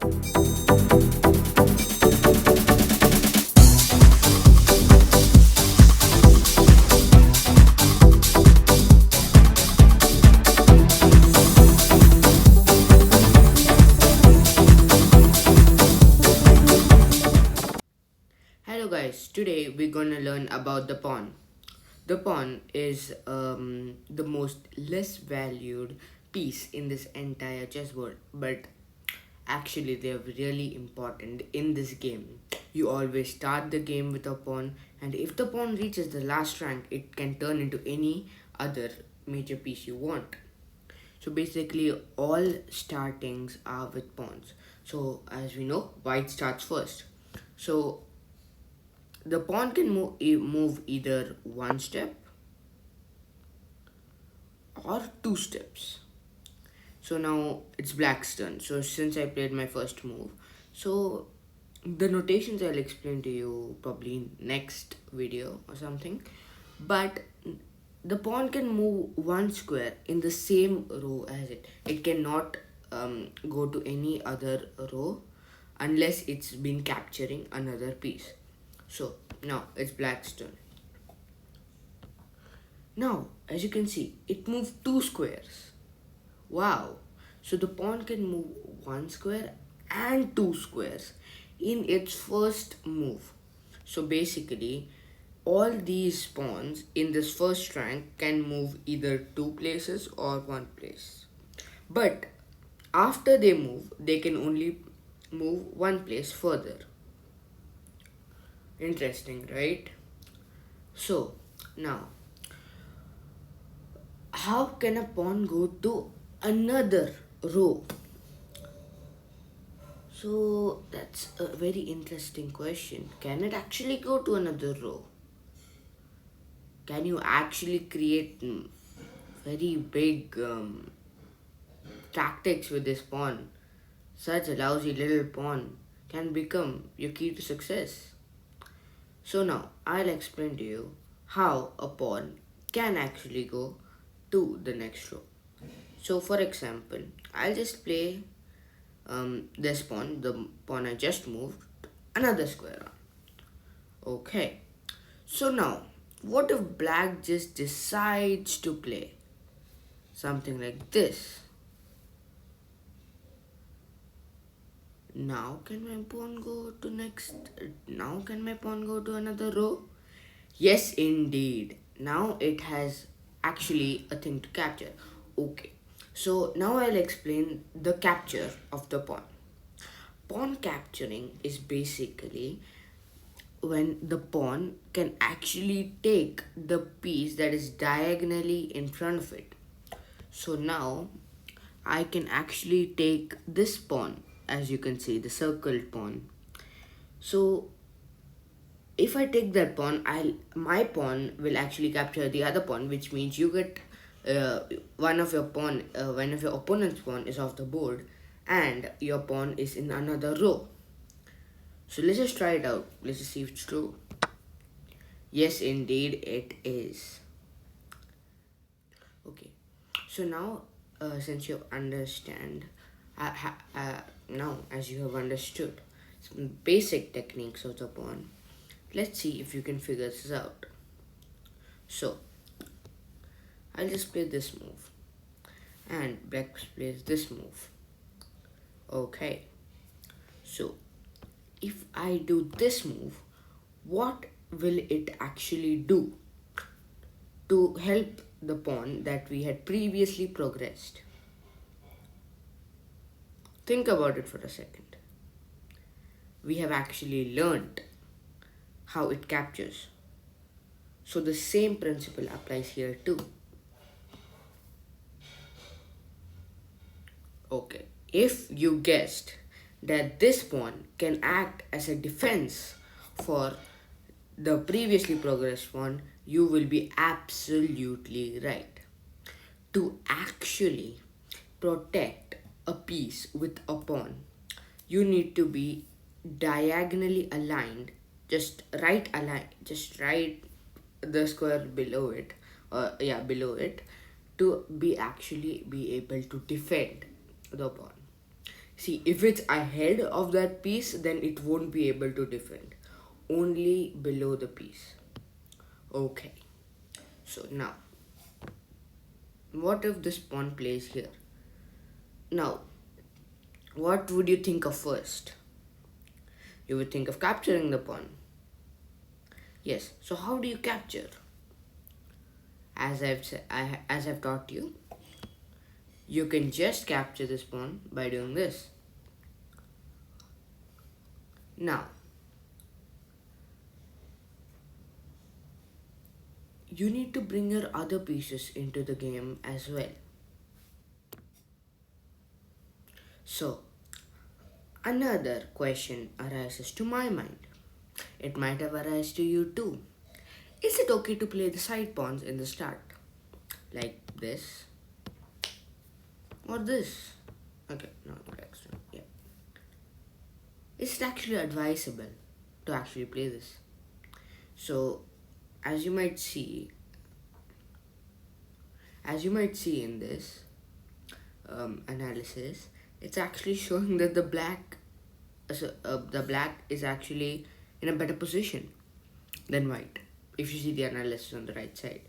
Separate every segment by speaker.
Speaker 1: Hello guys, today we're gonna learn about the pawn. The pawn is the most less valued piece in this entire chessboard, but actually they're really important in this game. You always start the game with a pawn, and if the pawn reaches the last rank, it can turn into any other major piece you want. So basically, all startings are with pawns. So as we know, white starts first. So the pawn can move either one step or two steps. So now it's black's turn. So since I played my first move, so the notations I'll explain to you probably in next video or something. But the pawn can move one square in the same row as it. It cannot go to any other row unless it's been capturing another piece. So now it's black's turn. Now, as you can see, it moved two squares. Wow! So the pawn can move one square and two squares in its first move. So basically, all these pawns in this first rank can move either two places or one place. But after they move, they can only move one place further. Interesting, right? So, now how can a pawn go to another row? So that's a very interesting question. Can it actually go to another row? Can you actually create very big tactics with this pawn? Such a lousy little pawn can become your key to success. So now I'll explain to you how a pawn can actually go to the next row. So for example, I'll just play this pawn, the pawn I just moved, another square on. Okay. So now, what if black just decides to play something like this? Now can my pawn go to next? Now can my pawn go to another row? Yes, indeed. Now it has actually a thing to capture. Okay. So now I'll explain the capture of the pawn. Pawn capturing is basically when the pawn can actually take the piece that is diagonally in front of it. So now I can actually take this pawn, as you can see, the circled pawn. So if I take that pawn, my pawn will actually capture the other pawn, which means you get uh, one of your opponent's pawn is off the board, and your pawn is in another row. So let's just try it out. Let's just see if it's true. Yes, indeed, it is. Okay. So now, since you understand, now as you have understood some basic techniques of the pawn, let's see if you can figure this out. So, I'll just play this move, and black plays this move. Okay. So, if I do this move, what will it actually do to help the pawn that we had previously progressed? Think about it for a second. We have actually learned how it captures. So the same principle applies here too. Okay, if you guessed that this pawn can act as a defense for the previously progressed pawn, you will be absolutely right. To actually protect a piece with a pawn, you need to be diagonally aligned, just right the square below it, below it, to be actually be able to defend the pawn. See, if it's ahead of that piece, then it won't be able to defend. Only below the piece. Okay. So now, what if this pawn plays here? Now, what would you think of first? You would think of capturing the pawn. Yes. So how do you capture? As I've taught you, you can just capture this pawn by doing this. Now, you need to bring your other pieces into the game as well. So, another question arises to my mind. It might have arisen to you too. Is it okay to play the side pawns in the start? Like this or this? Okay, no, next one. Yeah. Is it actually advisable to actually play this? So, as you might see in this analysis, it's actually showing that the black is actually in a better position than white. If you see the analysis on the right side,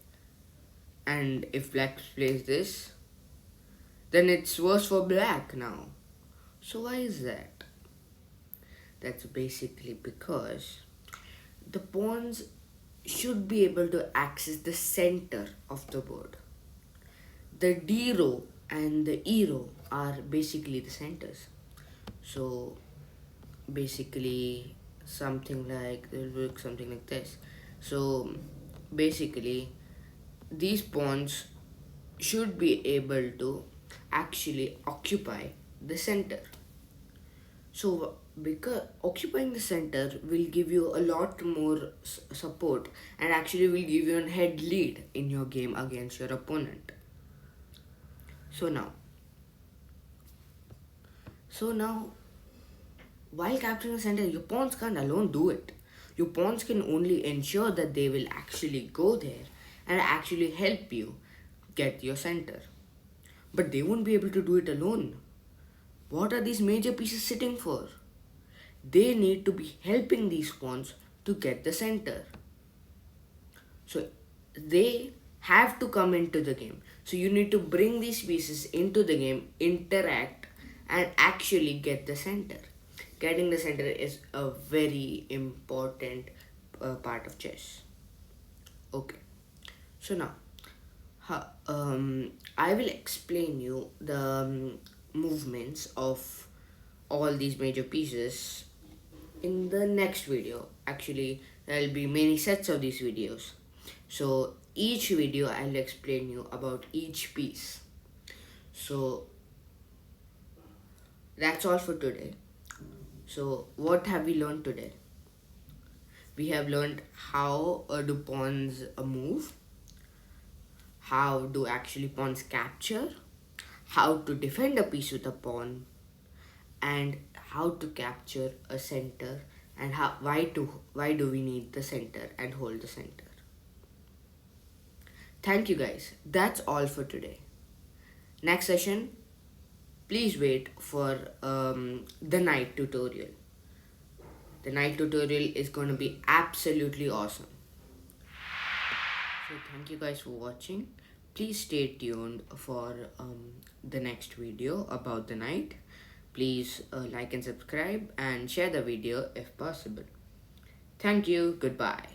Speaker 1: and if black plays this, then it's worse for black now. So why is that? That's basically because the pawns should be able to access the center of the board. The D row and the E row are basically the centers. So basically it will look something like this. So basically these pawns should be able to actually occupy the center. So because occupying the center will give you a lot more support and actually will give you a head lead in your game against your opponent. So now, while capturing the center, your pawns can't alone do it. Your pawns can only ensure that they will actually go there and actually help you get your center. But they won't be able to do it alone. What are these major pieces sitting for? They need to be helping these pawns to get the center. So they have to come into the game. So you need to bring these pieces into the game, interact, and actually get the center. Getting the center is a very important part of chess. Okay. So now, I will explain you the movements of all these major pieces in the next video. Actually, there will be many sets of these videos. So each video I'll explain you about each piece. So that's all for today. So what have we learned today? We have learned how do pawns move, how do actually pawns capture, how to defend a piece with a pawn, and how to capture a center, and why do we need the center and hold the center. Thank you guys. That's all for today. Next session, please wait for the knight tutorial. The knight tutorial is going to be absolutely awesome. So thank you guys for watching. Please stay tuned for the next video about the knight. Please like and subscribe and share the video if possible. Thank you. Goodbye.